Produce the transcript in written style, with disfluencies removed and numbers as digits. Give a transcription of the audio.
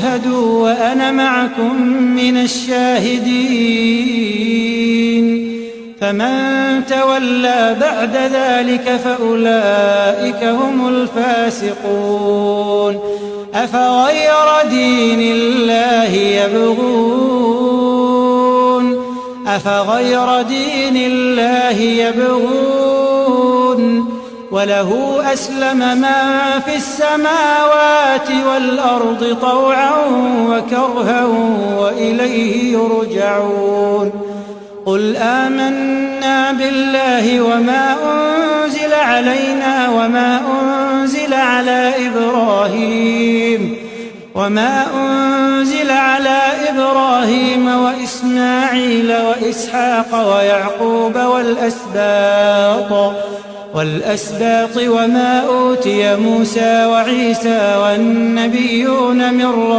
فاشهدوا وأنا معكم من الشاهدين. فمن تولى بعد ذلك فأولئك هم الفاسقون. أفغير دين الله يبغون وله أسلم من في السماوات والأرض طوعا وكرها وإليه يرجعون. قل آمنا بالله وما أنزل علينا وما أنزل على إبراهيم وإسماعيل وإسحاق ويعقوب والأسباط وما أوتي موسى وعيسى والنبيون من ربهم